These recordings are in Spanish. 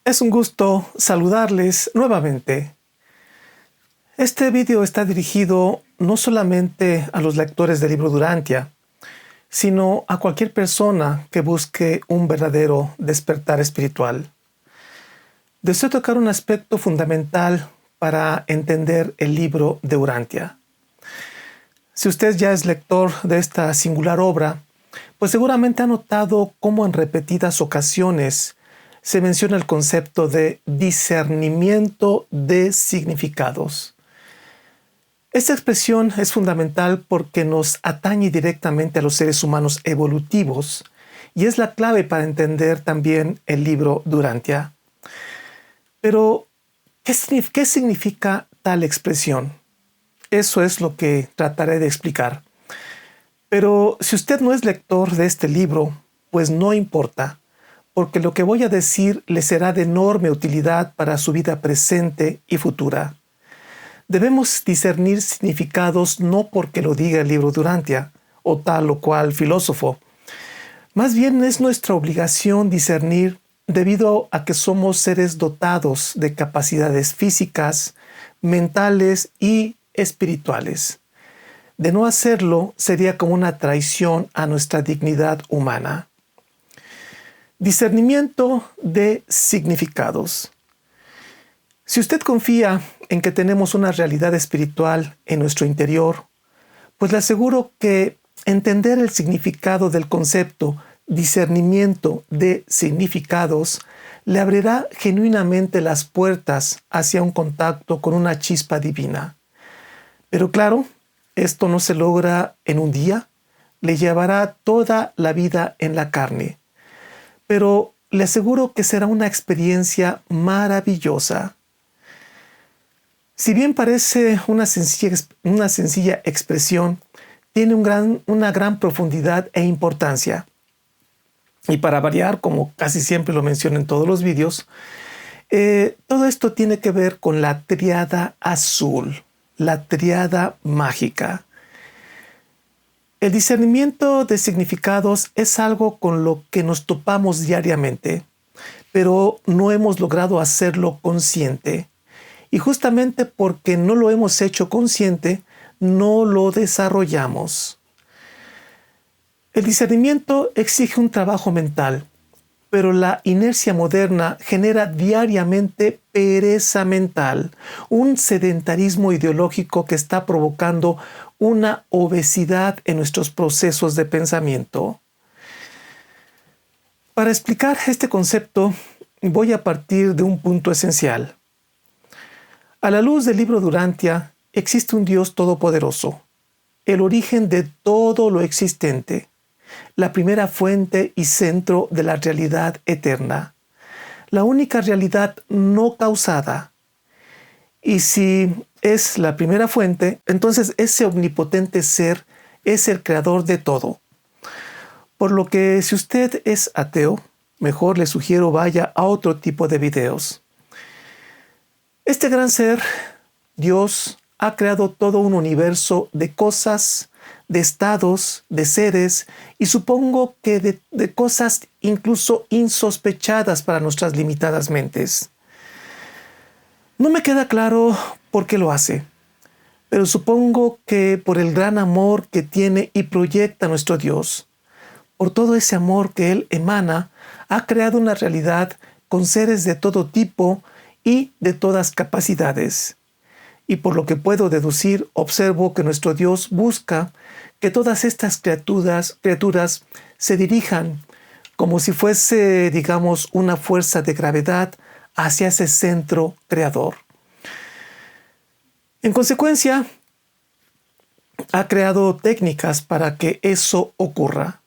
Es un gusto saludarles nuevamente. Este video está dirigido no solamente a los lectores del libro Durantia, sino a cualquier persona que busque un verdadero despertar espiritual. Deseo tocar un aspecto fundamental para entender el libro de Durantia. Si usted ya es lector de esta singular obra, pues seguramente ha notado cómo en repetidas ocasiones se menciona el concepto de discernimiento de significados. Esta expresión es fundamental porque nos atañe directamente a los seres humanos evolutivos y es la clave para entender también el libro Durantia. Pero, ¿qué significa tal expresión? Eso es lo que trataré de explicar. Pero si usted no es lector de este libro, pues no importa, porque lo que voy a decir le será de enorme utilidad para su vida presente y futura. Debemos discernir significados no porque lo diga el libro Durantia o tal o cual filósofo. Más bien es nuestra obligación discernir debido a que somos seres dotados de capacidades físicas, mentales y espirituales. De no hacerlo sería como una traición a nuestra dignidad humana. Discernimiento de significados. Si usted confía en que tenemos una realidad espiritual en nuestro interior, pues le aseguro que entender el significado del concepto discernimiento de significados le abrirá genuinamente las puertas hacia un contacto con una chispa divina. Pero claro, esto no se logra en un día, le llevará toda la vida en la carne. Pero le aseguro que será una experiencia maravillosa. Si bien parece una sencilla expresión, tiene una gran profundidad e importancia. Y para variar, como casi siempre lo menciono en todos los vídeos, todo esto tiene que ver con la tríada azul, la tríada mágica. El discernimiento de significados es algo con lo que nos topamos diariamente, pero no hemos logrado hacerlo consciente. Y justamente porque no lo hemos hecho consciente, no lo desarrollamos. El discernimiento exige un trabajo mental, pero la inercia moderna genera diariamente pereza mental, un sedentarismo ideológico que está provocando una obesidad en nuestros procesos de pensamiento. Para explicar este concepto, voy a partir de un punto esencial. A la luz del libro Durantia, existe un Dios todopoderoso, el origen de todo lo existente, la primera fuente y centro de la realidad eterna, la única realidad no causada. Y si es la primera fuente, entonces ese omnipotente ser es el creador de todo. Por lo que si usted es ateo, mejor le sugiero vaya a otro tipo de videos. Este gran ser, Dios, ha creado todo un universo de cosas, de estados, de seres y supongo que de cosas incluso insospechadas para nuestras limitadas mentes. No me queda claro por qué lo hace, pero supongo que por el gran amor que tiene y proyecta nuestro Dios. Por todo ese amor que Él emana, ha creado una realidad con seres de todo tipo y de todas capacidades. Y por lo que puedo deducir, observo que nuestro Dios busca que todas estas criaturas se dirijan como si fuese, digamos, una fuerza de gravedad hacia ese centro creador. En consecuencia, ha creado técnicas para que eso ocurra.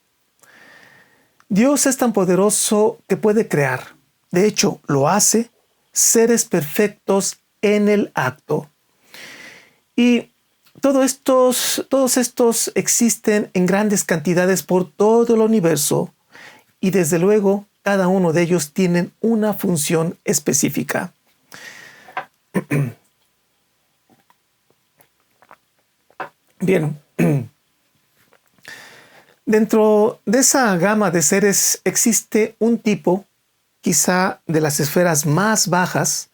Dios es tan poderoso que puede crear, de hecho, lo hace, seres perfectos en el acto. Y todos estos existen en grandes cantidades por todo el universo y desde luego cada uno de ellos tienen una función específica. Bien, dentro de esa gama de seres existe un tipo quizá de las esferas más bajas,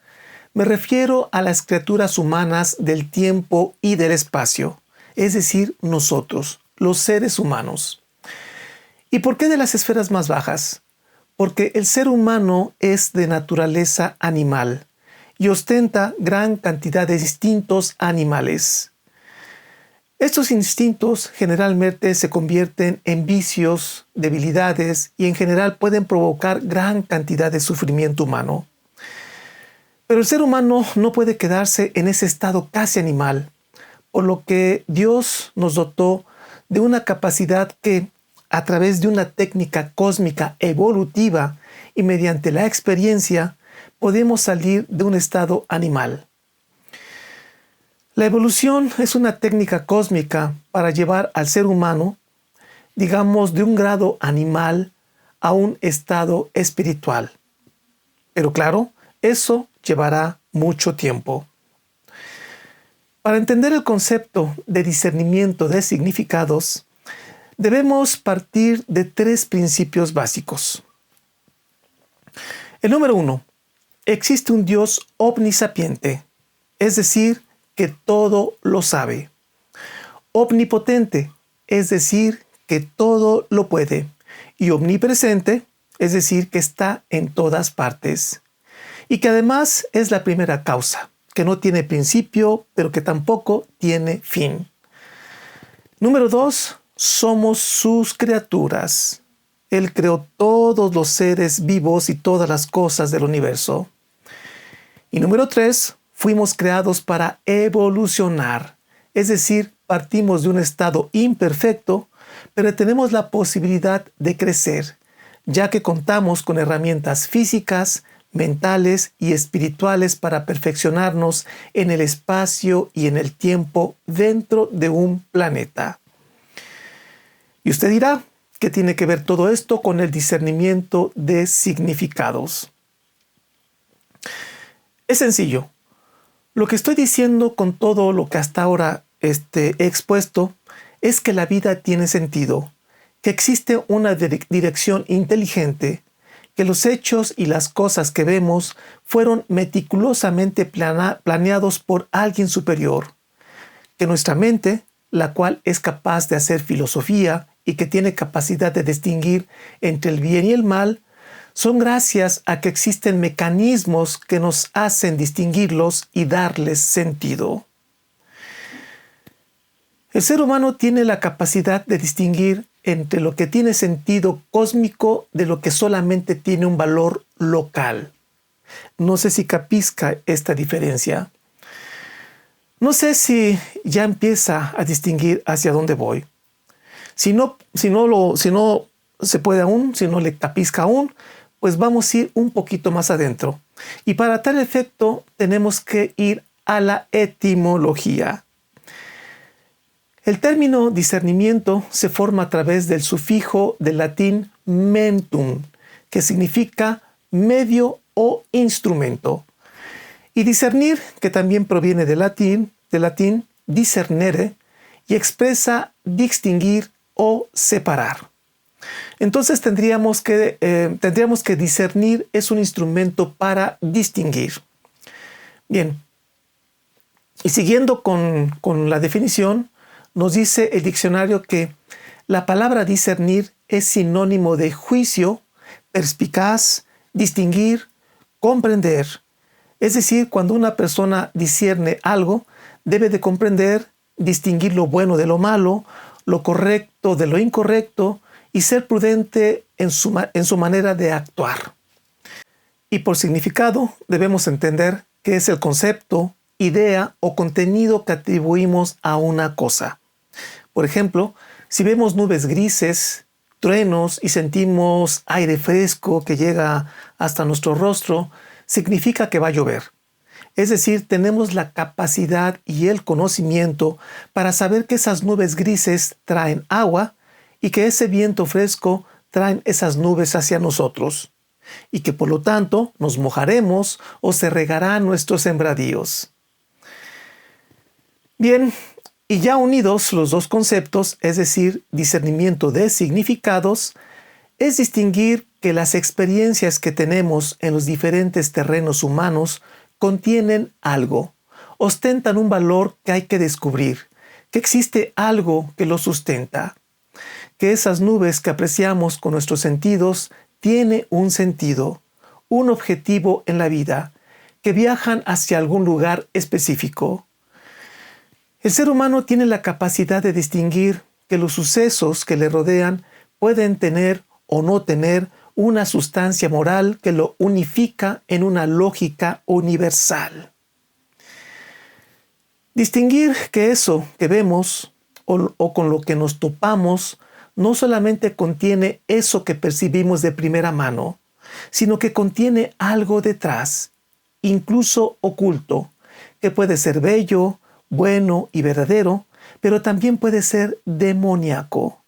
me refiero a las criaturas humanas del tiempo y del espacio, es decir, nosotros, los seres humanos. ¿Y por qué de las esferas más bajas? Porque el ser humano es de naturaleza animal y ostenta gran cantidad de instintos animales. Estos instintos generalmente se convierten en vicios, debilidades y en general pueden provocar gran cantidad de sufrimiento humano. Pero el ser humano no puede quedarse en ese estado casi animal, por lo que Dios nos dotó de una capacidad que, a través de una técnica cósmica evolutiva y mediante la experiencia, podemos salir de un estado animal. La evolución es una técnica cósmica para llevar al ser humano, digamos, de un grado animal a un estado espiritual. Pero claro, eso llevará mucho tiempo. Para entender el concepto de discernimiento de significados, debemos partir de 3 principios básicos. El número 1. Existe un Dios omnisapiente, es decir, que todo lo sabe. Omnipotente, es decir, que todo lo puede. Y omnipresente, es decir, que está en todas partes. Y que además es la primera causa, que no tiene principio, pero que tampoco tiene fin. Número 2. Somos sus criaturas. Él creó todos los seres vivos y todas las cosas del universo. Y número 3. Fuimos creados para evolucionar, es decir, partimos de un estado imperfecto, pero tenemos la posibilidad de crecer, ya que contamos con herramientas físicas, mentales y espirituales para perfeccionarnos en el espacio y en el tiempo dentro de un planeta. Y usted dirá, ¿qué tiene que ver todo esto con el discernimiento de significados? Es sencillo. Lo que estoy diciendo con todo lo que hasta ahora he expuesto es que la vida tiene sentido, que existe una dirección inteligente, que los hechos y las cosas que vemos fueron meticulosamente planeados por alguien superior, que nuestra mente, la cual es capaz de hacer filosofía y que tiene capacidad de distinguir entre el bien y el mal, son gracias a que existen mecanismos que nos hacen distinguirlos y darles sentido. El ser humano tiene la capacidad de distinguir entre lo que tiene sentido cósmico de lo que solamente tiene un valor local. No sé si capizca esta diferencia. No sé si ya empieza a distinguir hacia dónde voy. Si no se puede aún, si no le capizca aún, pues vamos a ir un poquito más adentro. Y para tal efecto tenemos que ir a la etimología. El término discernimiento se forma a través del sufijo del latín mentum, que significa medio o instrumento. Y discernir, que también proviene del latín discernere, y expresa distinguir o separar. Entonces tendríamos que discernir es un instrumento para distinguir. Bien, y siguiendo con la definición, nos dice el diccionario que la palabra discernir es sinónimo de juicio, perspicaz, distinguir, comprender. Es decir, cuando una persona discierne algo, debe de comprender, distinguir lo bueno de lo malo, lo correcto de lo incorrecto, y ser prudente en su manera de actuar. Y por significado debemos entender qué es el concepto, idea o contenido que atribuimos a una cosa. Por ejemplo, si vemos nubes grises, truenos y sentimos aire fresco que llega hasta nuestro rostro, significa que va a llover. Es decir, tenemos la capacidad y el conocimiento para saber que esas nubes grises traen agua y que ese viento fresco traen esas nubes hacia nosotros, y que por lo tanto nos mojaremos o se regarán nuestros sembradíos. Bien, y ya unidos los dos conceptos, es decir, discernimiento de significados, es distinguir que las experiencias que tenemos en los diferentes terrenos humanos contienen algo, ostentan un valor que hay que descubrir, que existe algo que lo sustenta, que esas nubes que apreciamos con nuestros sentidos tiene un sentido, un objetivo en la vida, que viajan hacia algún lugar específico. El ser humano tiene la capacidad de distinguir que los sucesos que le rodean pueden tener o no tener una sustancia moral que lo unifica en una lógica universal. Distinguir que eso que vemos o con lo que nos topamos no solamente contiene eso que percibimos de primera mano, sino que contiene algo detrás, incluso oculto, que puede ser bello, bueno y verdadero, pero también puede ser demoníaco.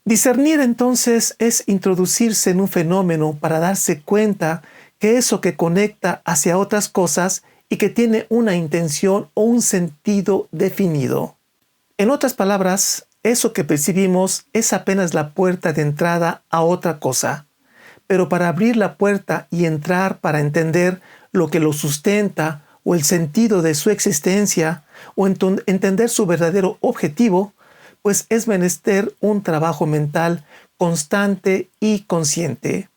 Discernir entonces es introducirse en un fenómeno para darse cuenta que eso que conecta hacia otras cosas y que tiene una intención o un sentido definido. En otras palabras, eso que percibimos es apenas la puerta de entrada a otra cosa, pero para abrir la puerta y entrar para entender lo que lo sustenta o el sentido de su existencia o entender su verdadero objetivo, pues es menester un trabajo mental constante y consciente.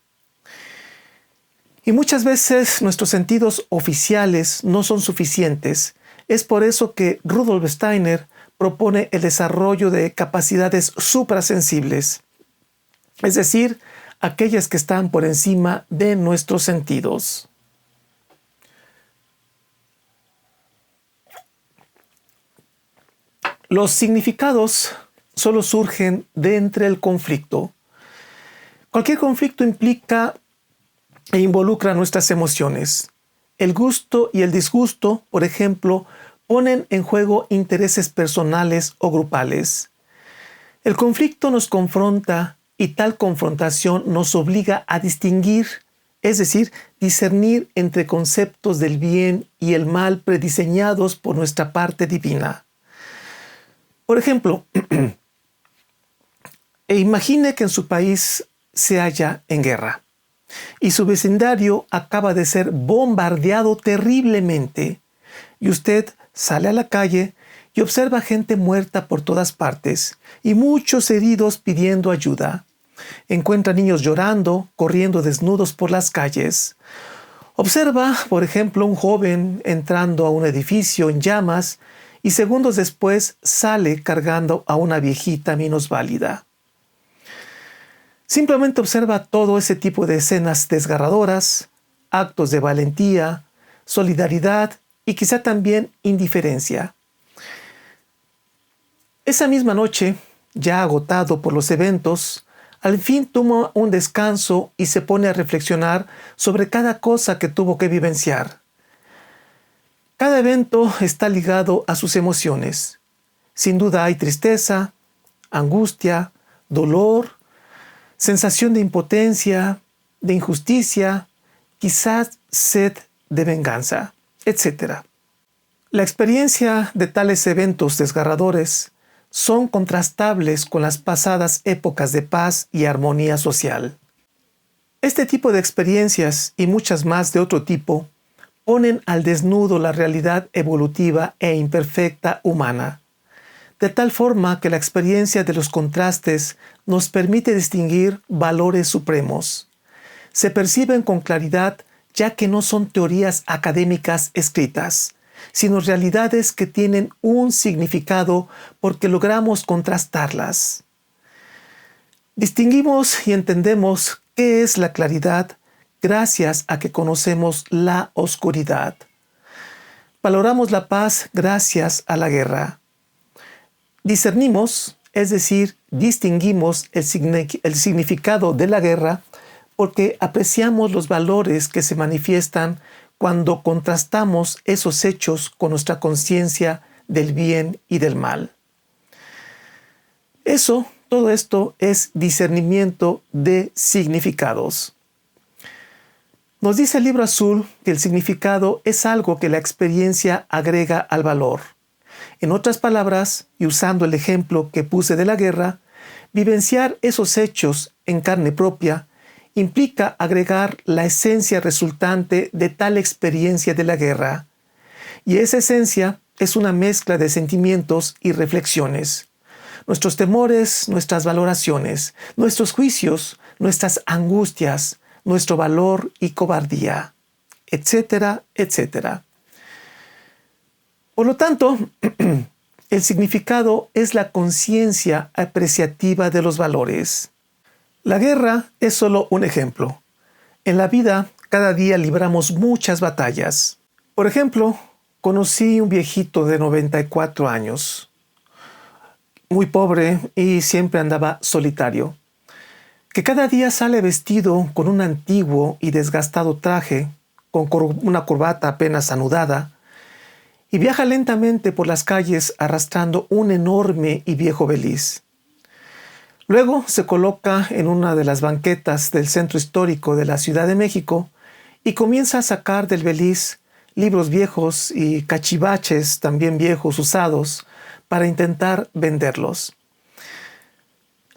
Y muchas veces nuestros sentidos oficiales no son suficientes. Es por eso que Rudolf Steiner propone el desarrollo de capacidades suprasensibles, es decir, aquellas que están por encima de nuestros sentidos. Los significados solo surgen de entre el conflicto. Cualquier conflicto implica e involucra nuestras emociones. El gusto y el disgusto, por ejemplo, ponen en juego intereses personales o grupales. El conflicto nos confronta y tal confrontación nos obliga a distinguir, es decir, discernir entre conceptos del bien y el mal prediseñados por nuestra parte divina. Por ejemplo, imagine que en su país se halla en guerra y su vecindario acaba de ser bombardeado terriblemente y usted sale a la calle y observa gente muerta por todas partes y muchos heridos pidiendo ayuda. Encuentra niños llorando, corriendo desnudos por las calles. Observa, por ejemplo, un joven entrando a un edificio en llamas y segundos después sale cargando a una viejita minusválida. Simplemente observa todo ese tipo de escenas desgarradoras, actos de valentía, solidaridad y quizá también indiferencia. Esa misma noche, ya agotado por los eventos, al fin toma un descanso y se pone a reflexionar sobre cada cosa que tuvo que vivenciar. Cada evento está ligado a sus emociones. Sin duda hay tristeza, angustia, dolor, sensación de impotencia, de injusticia, quizás sed de venganza, etc. La experiencia de tales eventos desgarradores son contrastables con las pasadas épocas de paz y armonía social. Este tipo de experiencias y muchas más de otro tipo ponen al desnudo la realidad evolutiva e imperfecta humana, de tal forma que la experiencia de los contrastes nos permite distinguir valores supremos. Se perciben con claridad ya que no son teorías académicas escritas, sino realidades que tienen un significado porque logramos contrastarlas. Distinguimos y entendemos qué es la claridad gracias a que conocemos la oscuridad. Valoramos la paz gracias a la guerra. Discernimos, es decir, distinguimos el significado de la guerra porque apreciamos los valores que se manifiestan cuando contrastamos esos hechos con nuestra conciencia del bien y del mal. Todo esto es discernimiento de significados. Nos dice el Libro Azul que el significado es algo que la experiencia agrega al valor. En otras palabras, y usando el ejemplo que puse de la guerra, Vivenciar esos hechos en carne propia implica agregar la esencia resultante de tal experiencia de la guerra, y esa esencia es una mezcla de sentimientos y reflexiones. Nuestros temores, nuestras valoraciones, nuestros juicios, nuestras angustias, nuestro valor y cobardía, etcétera, etcétera. Por lo tanto, el significado es la conciencia apreciativa de los valores. La guerra es solo un ejemplo. En la vida, cada día libramos muchas batallas. Por ejemplo, conocí un viejito de 94 años, muy pobre y siempre andaba solitario, que cada día sale vestido con un antiguo y desgastado traje, con una corbata apenas anudada, y viaja lentamente por las calles arrastrando un enorme y viejo beliz. Luego se coloca en una de las banquetas del centro histórico de la Ciudad de México y comienza a sacar del beliz libros viejos y cachivaches también viejos usados para intentar venderlos.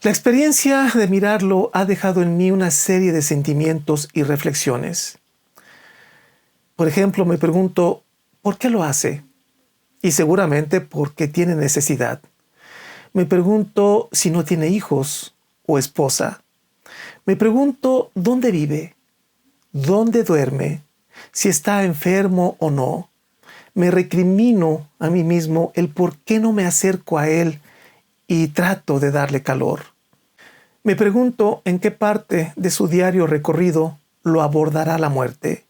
La experiencia de mirarlo ha dejado en mí una serie de sentimientos y reflexiones. Por ejemplo, me pregunto, ¿por qué lo hace? Y seguramente porque tiene necesidad. Me pregunto si no tiene hijos o esposa. Me pregunto dónde vive, dónde duerme, si está enfermo o no. Me recrimino a mí mismo el por qué no me acerco a él y trato de darle calor. Me pregunto en qué parte de su diario recorrido lo abordará la muerte.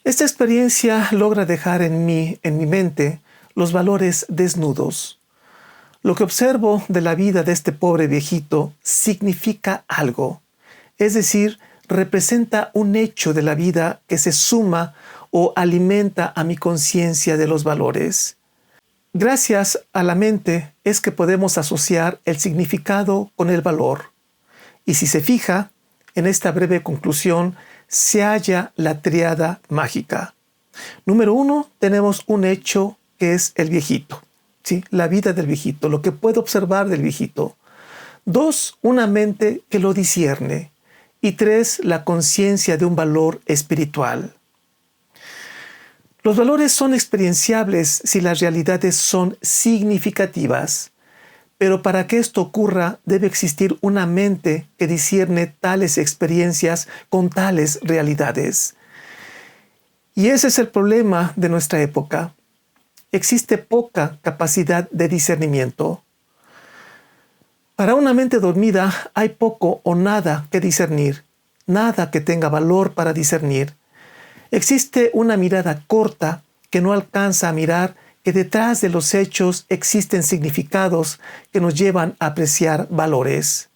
Esta experiencia logra dejar en mi mente, los valores desnudos. Lo que observo de la vida de este pobre viejito significa algo, es decir, representa un hecho de la vida que se suma o alimenta a mi conciencia de los valores. Gracias a la mente es que podemos asociar el significado con el valor. Y si se fija, en esta breve conclusión se halla la tríada mágica. Número 1, tenemos un hecho que es el viejito. ¿Sí? La vida del viejito, lo que puedo observar del viejito. 2, una mente que lo discierne. Y 3, la conciencia de un valor espiritual. Los valores son experienciables si las realidades son significativas, pero para que esto ocurra debe existir una mente que discierne tales experiencias con tales realidades. Y ese es el problema de nuestra época. Existe poca capacidad de discernimiento. Para una mente dormida hay poco o nada que discernir, nada que tenga valor para discernir. Existe una mirada corta que no alcanza a mirar que detrás de los hechos existen significados que nos llevan a apreciar valores.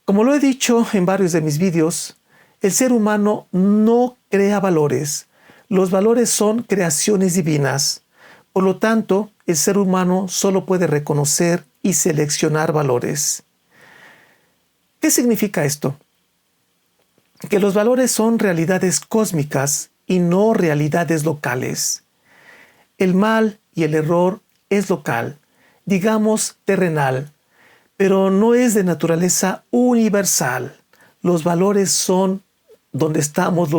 Como lo he dicho en varios de mis vídeos, el ser humano no crea valores. Los valores son creaciones divinas. Por lo tanto, el ser humano solo puede reconocer y seleccionar valores. ¿Qué significa esto? Que los valores son realidades cósmicas y no realidades locales. El mal y el error es local, digamos terrenal, pero no es de naturaleza universal. Los valores son donde estamos,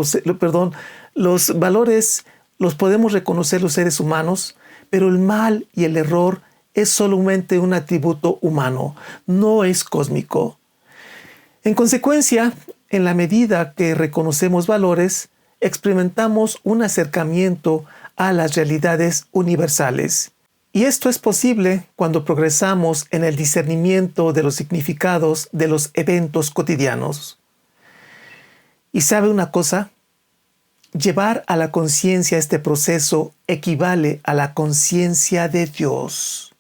los valores los podemos reconocer los seres humanos, pero el mal y el error es solamente un atributo humano, no es cósmico. En consecuencia, en la medida que reconocemos valores, experimentamos un acercamiento a las realidades universales. Y esto es posible cuando progresamos en el discernimiento de los significados de los eventos cotidianos. ¿Y sabe una cosa? Llevar a la conciencia este proceso equivale a la conciencia de Dios.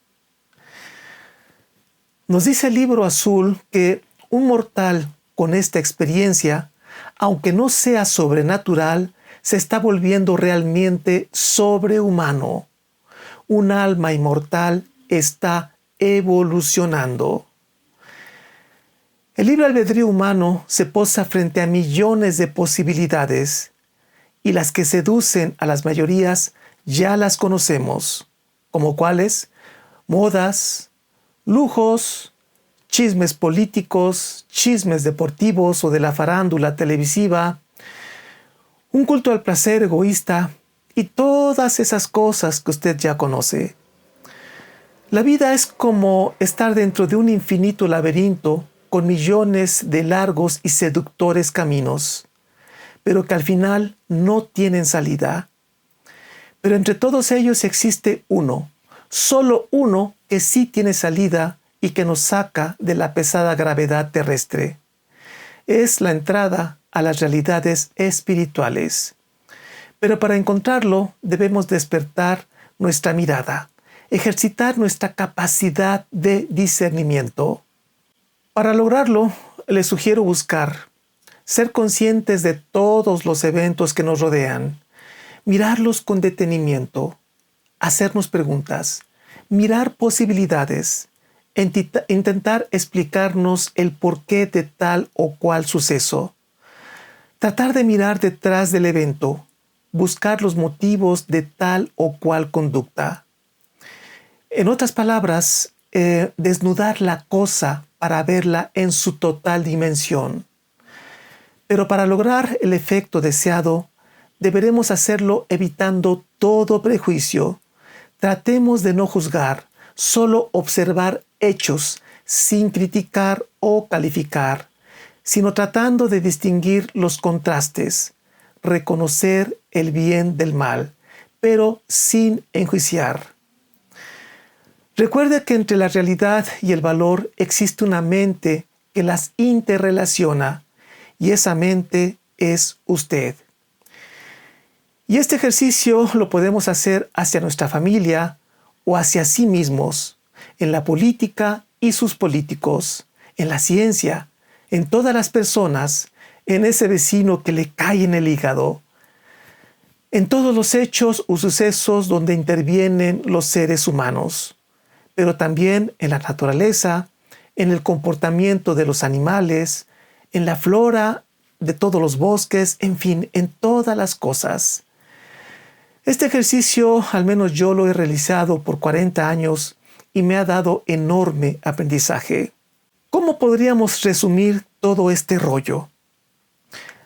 Nos dice el libro azul que un mortal con esta experiencia, aunque no sea sobrenatural, se está volviendo realmente sobrehumano. Un alma inmortal está evolucionando. El libre albedrío humano se posa frente a millones de posibilidades y las que seducen a las mayorías ya las conocemos, como cuáles: modas, lujos, chismes políticos, chismes deportivos o de la farándula televisiva, un culto al placer egoísta y todas esas cosas que usted ya conoce. La vida es como estar dentro de un infinito laberinto con millones de largos y seductores caminos, pero que al final no tienen salida. Pero entre todos ellos existe uno, solo uno que sí tiene salida y que nos saca de la pesada gravedad terrestre. Es la entrada a las realidades espirituales. Pero para encontrarlo debemos despertar nuestra mirada, ejercitar nuestra capacidad de discernimiento. Para lograrlo, les sugiero buscar, ser conscientes de todos los eventos que nos rodean, mirarlos con detenimiento, hacernos preguntas, mirar posibilidades, intentar explicarnos el porqué de tal o cual suceso, tratar de mirar detrás del evento, buscar los motivos de tal o cual conducta. En otras palabras, desnudar la cosa para verla en su total dimensión. Pero para lograr el efecto deseado, deberemos hacerlo evitando todo prejuicio. Tratemos de no juzgar, solo observar hechos sin criticar o calificar, sino tratando de distinguir los contrastes, reconocer el bien del mal, pero sin enjuiciar. Recuerde que entre la realidad y el valor existe una mente que las interrelaciona y esa mente es usted. Y este ejercicio lo podemos hacer hacia nuestra familia o hacia sí mismos, en la política y sus políticos, en la ciencia, en todas las personas, en ese vecino que le cae en el hígado, en todos los hechos o sucesos donde intervienen los seres humanos, pero también en la naturaleza, en el comportamiento de los animales, en la flora de todos los bosques, en fin, en todas las cosas. Este ejercicio, al menos yo lo he realizado por 40 años y me ha dado enorme aprendizaje. ¿Cómo podríamos resumir todo este rollo?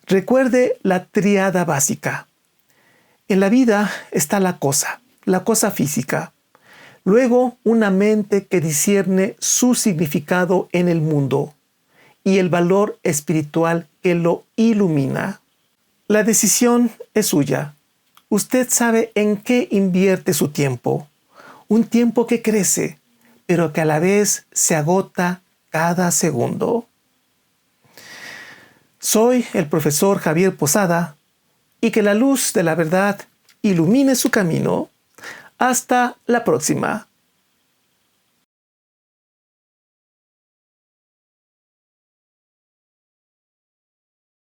Recuerde la tríada básica. En la vida está la cosa física. Luego, una mente que discierne su significado en el mundo y el valor espiritual que lo ilumina. La decisión es suya. Usted sabe en qué invierte su tiempo. Un tiempo que crece, pero que a la vez se agota cada segundo. Soy el profesor Javier Posada y que la luz de la verdad ilumine su camino. Hasta la próxima.